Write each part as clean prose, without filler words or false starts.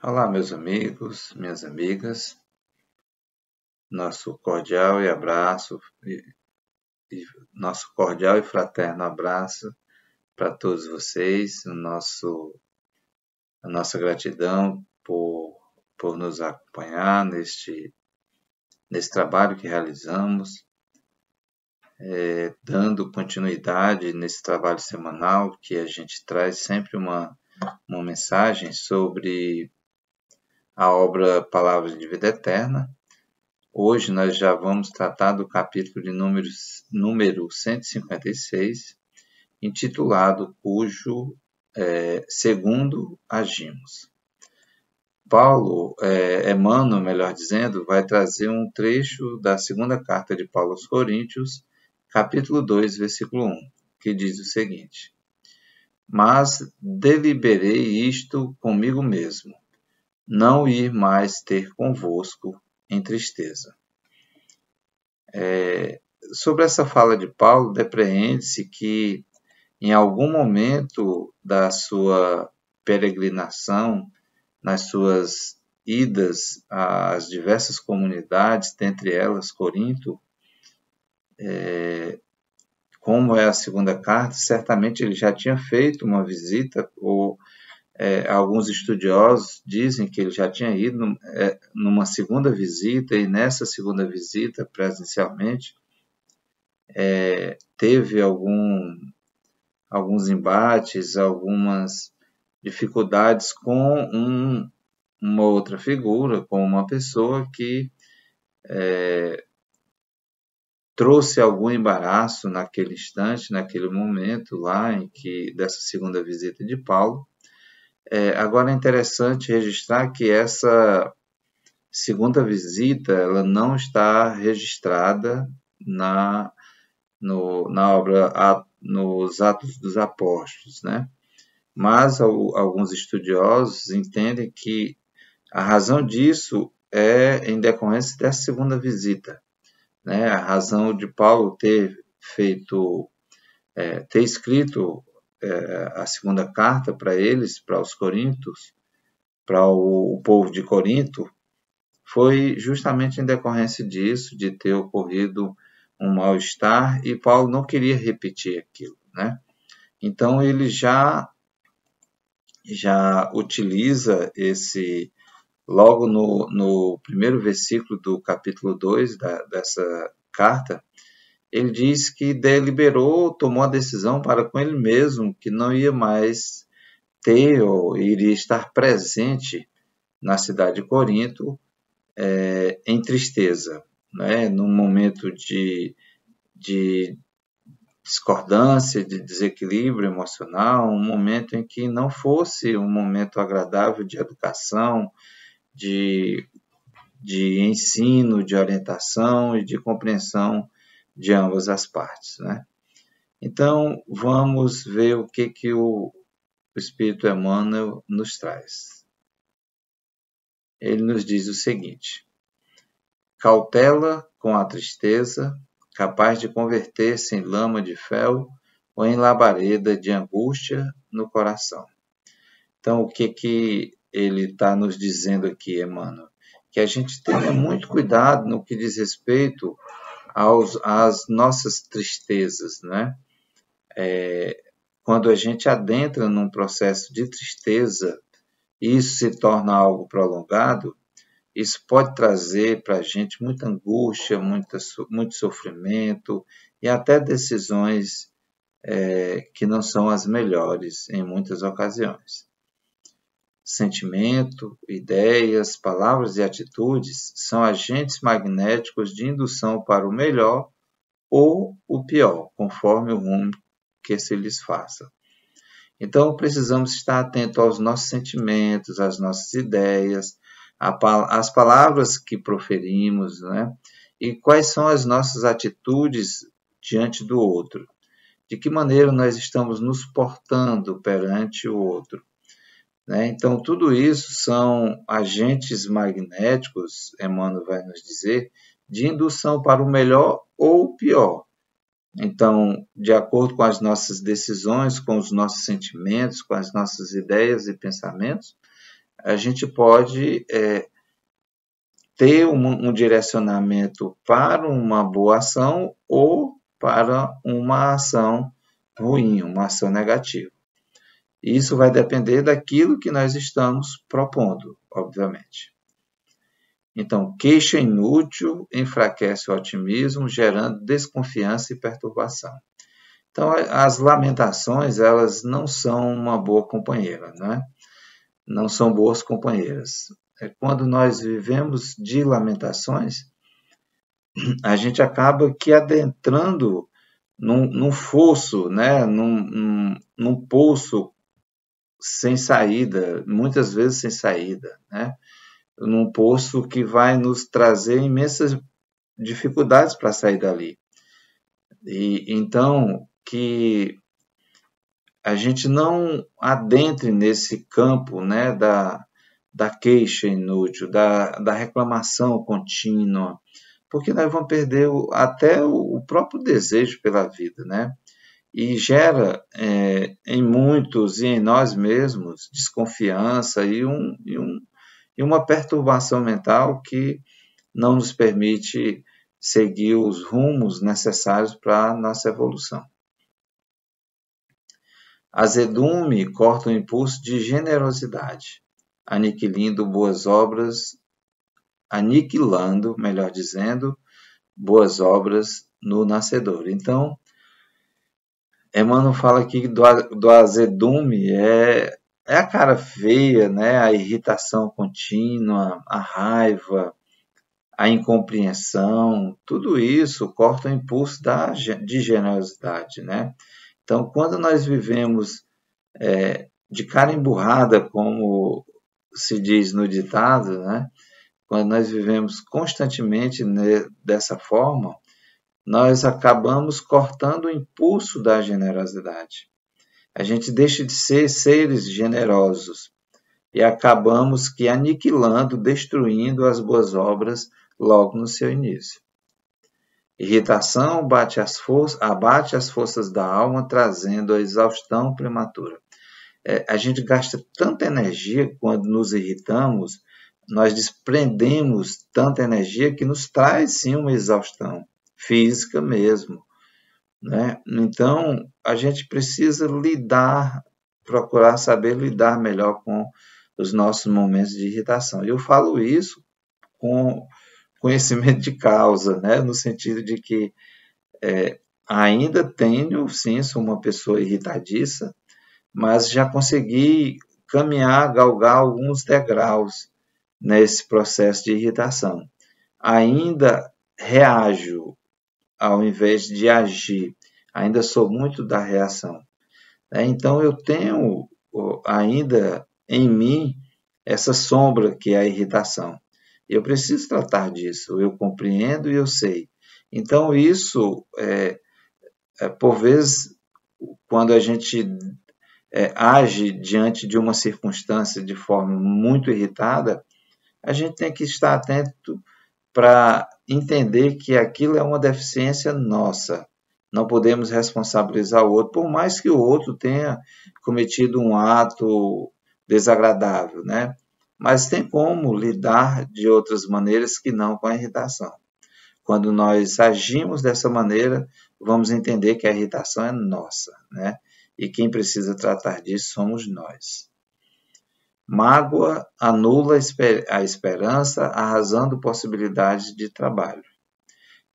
Olá, meus amigos, minhas amigas, nosso cordial e abraço, nosso cordial e fraterno abraço para todos vocês, a nossa gratidão por nos acompanhar nesse trabalho que realizamos, dando continuidade nesse trabalho semanal que a gente traz sempre uma mensagem sobre a obra Palavras de Vida Eterna. Hoje nós já vamos tratar do capítulo de número 156, intitulado Cujo Segundo Agimos. Paulo, Emmanuel, melhor dizendo, vai trazer um trecho da segunda carta de Paulo aos Coríntios, capítulo 2, versículo 1, que diz o seguinte: Mas deliberei isto comigo mesmo, não ir mais ter convosco em tristeza. Sobre essa fala de Paulo, depreende-se que em algum momento da sua peregrinação, nas suas idas às diversas comunidades, dentre elas Corinto, como é a segunda carta, certamente ele já tinha feito uma visita, ou alguns estudiosos dizem que ele já tinha ido numa segunda visita, e nessa segunda visita, presencialmente, teve alguns embates, algumas dificuldades com uma outra figura, com uma pessoa que trouxe algum embaraço naquele instante, naquele momento lá dessa segunda visita de Paulo. Agora é interessante registrar que essa segunda visita ela não está registrada na obra, nos Atos dos Apóstolos, né? Mas alguns estudiosos entendem que a razão disso é em decorrência dessa segunda visita, né? A razão de Paulo ter escrito a segunda carta para eles, para os Coríntios, para o povo de Corinto, foi justamente em decorrência disso, de ter ocorrido um mal-estar, e Paulo não queria repetir aquilo, né? Então ele já utiliza logo no primeiro versículo do capítulo 2 dessa carta, ele diz que tomou a decisão para com ele mesmo, que não ia mais ter ou iria estar presente na cidade de Corinto em tristeza, né? Num momento de discordância, de desequilíbrio emocional, um momento em que não fosse um momento agradável de educação, de ensino, de orientação e de compreensão de ambas as partes, né? Então, vamos ver o que o Espírito Emmanuel nos traz. Ele nos diz o seguinte: cautela com a tristeza, capaz de converter-se em lama de fel ou em labareda de angústia no coração. Então, o que ele está nos dizendo aqui, Emmanuel? Que a gente tenha muito cuidado no que diz respeito às nossas tristezas, né? Quando a gente adentra num processo de tristeza e isso se torna algo prolongado, isso pode trazer para a gente muita angústia, muito sofrimento e até decisões que não são as melhores em muitas ocasiões. Sentimento, ideias, palavras e atitudes são agentes magnéticos de indução para o melhor ou o pior, conforme o rumo que se lhes faça. Então, precisamos estar atentos aos nossos sentimentos, às nossas ideias, às palavras que proferimos, né? E quais são as nossas atitudes diante do outro. De que maneira nós estamos nos portando perante o outro. Né? Então, tudo isso são agentes magnéticos, Emmanuel vai nos dizer, de indução para o melhor ou o pior. Então, de acordo com as nossas decisões, com os nossos sentimentos, com as nossas ideias e pensamentos, a gente pode ter um direcionamento para uma boa ação ou para uma ação ruim, uma ação negativa. Isso vai depender daquilo que nós estamos propondo, obviamente. Então, queixa inútil enfraquece o otimismo, gerando desconfiança e perturbação. Então, as lamentações, elas não são uma boa companheira, né? Não são boas companheiras. Quando nós vivemos de lamentações, a gente acaba que adentrando num fosso, né? num poço sem saída, muitas vezes sem saída, né? Num poço que vai nos trazer imensas dificuldades para sair dali. E então que a gente não adentre nesse campo, né, da queixa inútil, da reclamação contínua, porque nós vamos perder até o próprio desejo pela vida, né? E gera em muitos e em nós mesmos desconfiança e uma perturbação mental que não nos permite seguir os rumos necessários para a nossa evolução. Azedume corta o impulso de generosidade, aniquilando, melhor dizendo, boas obras no nascedor. Então, Emmanuel fala aqui do azedume é a cara feia, né? A irritação contínua, a raiva, a incompreensão, tudo isso corta o impulso de generosidade, né? Então, quando nós vivemos de cara emburrada, como se diz no ditado, né? Quando nós vivemos constantemente dessa forma, nós acabamos cortando o impulso da generosidade. A gente deixa de ser seres generosos e acabamos que aniquilando, destruindo as boas obras logo no seu início. Irritação abate as forças da alma, trazendo a exaustão prematura. A gente gasta tanta energia quando nos irritamos, nós desprendemos tanta energia que nos traz sim uma exaustão física mesmo, né? Então, a gente precisa procurar saber lidar melhor com os nossos momentos de irritação. E eu falo isso com conhecimento de causa, né? No sentido de que ainda tenho, sim, sou uma pessoa irritadiça, mas já consegui galgar alguns degraus nesse processo de irritação. Ainda reajo ao invés de agir, ainda sou muito da reação. Então eu tenho ainda em mim essa sombra que é a irritação. Eu preciso tratar disso, eu compreendo e eu sei. Então isso, por vezes, quando a gente age diante de uma circunstância de forma muito irritada, a gente tem que estar atento para entender que aquilo é uma deficiência nossa. Não podemos responsabilizar o outro, por mais que o outro tenha cometido um ato desagradável, né? Mas tem como lidar de outras maneiras que não com a irritação. Quando nós agimos dessa maneira, vamos entender que a irritação é nossa, né? E quem precisa tratar disso somos nós. Mágoa anula a esperança, arrasando possibilidades de trabalho.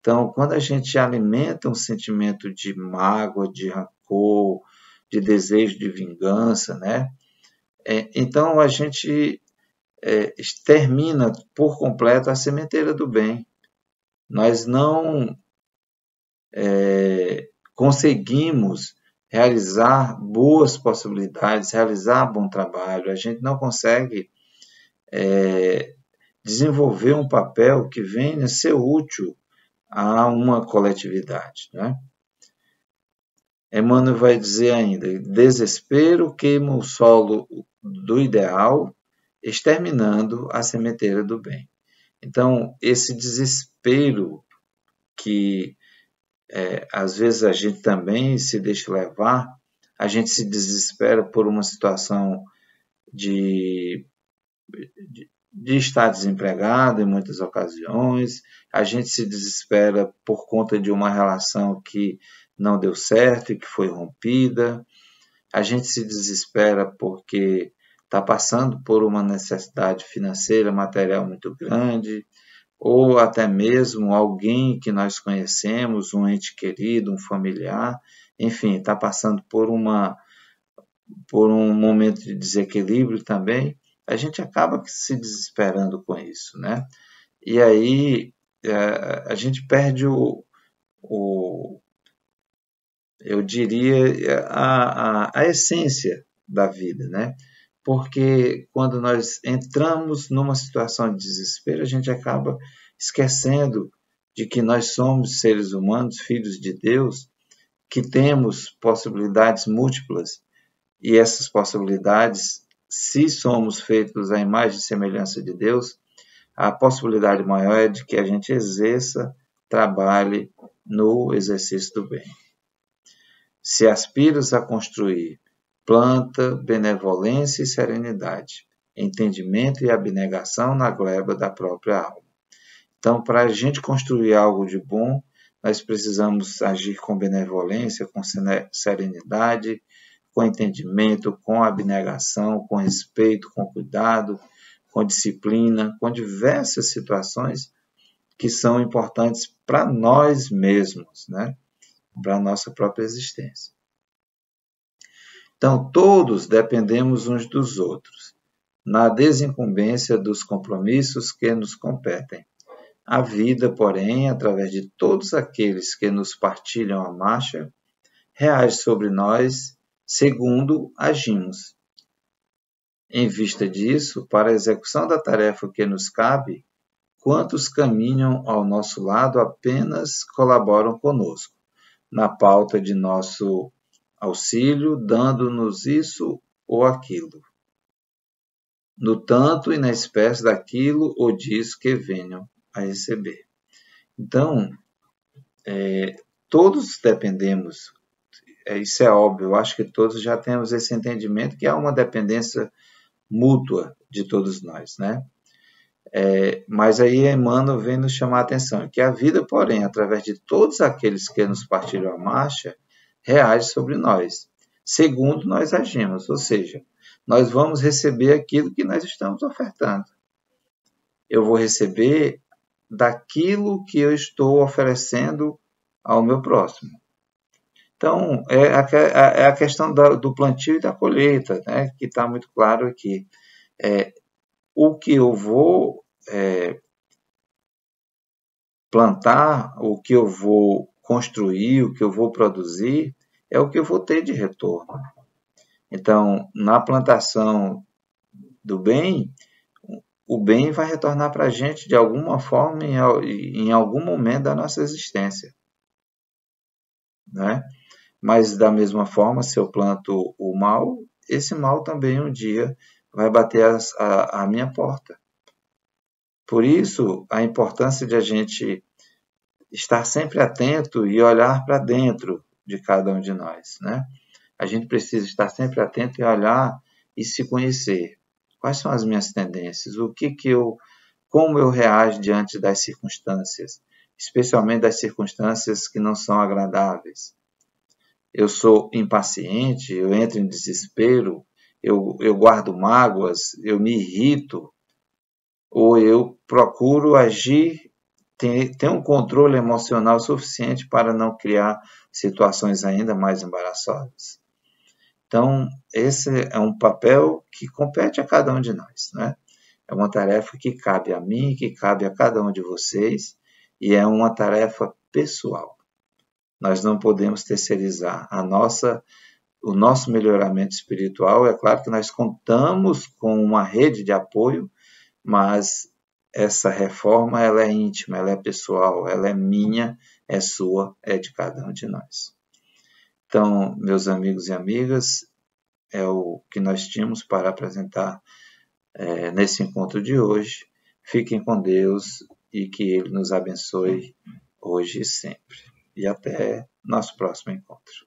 Então, quando a gente alimenta um sentimento de mágoa, de rancor, de desejo de vingança, né? Então a gente extermina por completo a sementeira do bem. Nós não conseguimos realizar boas possibilidades, realizar bom trabalho. A gente não consegue desenvolver um papel que venha a ser útil a uma coletividade, né? Emmanuel vai dizer ainda: desespero queima o solo do ideal, exterminando a sementeira do bem. Então, esse desespero que às vezes a gente também se deixa levar, a gente se desespera por uma situação de de estar desempregado em muitas ocasiões, a gente se desespera por conta de uma relação que não deu certo e que foi rompida, a gente se desespera porque está passando por uma necessidade financeira, material muito grande, ou até mesmo alguém que nós conhecemos, um ente querido, um familiar, enfim, está passando por um momento de desequilíbrio também, a gente acaba se desesperando com isso, né? E aí a gente perde eu diria, a essência da vida, né? Porque quando nós entramos numa situação de desespero, a gente acaba esquecendo de que nós somos seres humanos, filhos de Deus, que temos possibilidades múltiplas, e essas possibilidades, se somos feitos à imagem e semelhança de Deus, a possibilidade maior é de que a gente exerça, trabalhe no exercício do bem. Se aspiras a construir, planta benevolência e serenidade, entendimento e abnegação na gleba da própria alma. Então, para a gente construir algo de bom, nós precisamos agir com benevolência, com serenidade, com entendimento, com abnegação, com respeito, com cuidado, com disciplina, com diversas situações que são importantes para nós mesmos, né? Para a nossa própria existência. Então, todos dependemos uns dos outros, na desincumbência dos compromissos que nos competem. A vida, porém, através de todos aqueles que nos partilham a marcha, reage sobre nós segundo agimos. Em vista disso, para a execução da tarefa que nos cabe, quantos caminham ao nosso lado apenas colaboram conosco, na pauta de nosso auxílio, dando-nos isso ou aquilo, no tanto e na espécie daquilo ou disso que venham a receber. Então, todos dependemos, isso é óbvio, eu acho que todos já temos esse entendimento que há uma dependência mútua de todos nós, né? Mas aí Emmanuel vem nos chamar a atenção, que a vida, porém, através de todos aqueles que nos partilham a marcha, reage sobre nós, segundo nós agimos, ou seja, nós vamos receber aquilo que nós estamos ofertando. Eu vou receber daquilo que eu estou oferecendo ao meu próximo. Então, é a questão do plantio e da colheita, né, que está muito claro aqui. O que eu vou plantar, o que eu vou construir, o que eu vou produzir, é o que eu vou ter de retorno. Então, na plantação do bem, o bem vai retornar para a gente de alguma forma, em algum momento da nossa existência, né? Mas, da mesma forma, se eu planto o mal, esse mal também um dia vai bater a minha porta. Por isso, a importância de a gente estar sempre atento e olhar para dentro de cada um de nós, né? A gente precisa estar sempre atento e olhar e se conhecer. Quais são as minhas tendências? Como eu reajo diante das circunstâncias, especialmente das circunstâncias que não são agradáveis. Eu sou impaciente, eu entro em desespero, eu guardo mágoas, eu me irrito, ou eu procuro agir, ter um controle emocional suficiente para não criar situações ainda mais embaraçosas. Então, esse é um papel que compete a cada um de nós, né? É uma tarefa que cabe a mim, que cabe a cada um de vocês, e é uma tarefa pessoal. Nós não podemos terceirizar o nosso melhoramento espiritual. É claro que nós contamos com uma rede de apoio, mas essa reforma ela é íntima, ela é pessoal, ela é minha, é sua, é de cada um de nós. Então, meus amigos e amigas, é o que nós tínhamos para apresentar nesse encontro de hoje. Fiquem com Deus e que Ele nos abençoe hoje e sempre. E até nosso próximo encontro.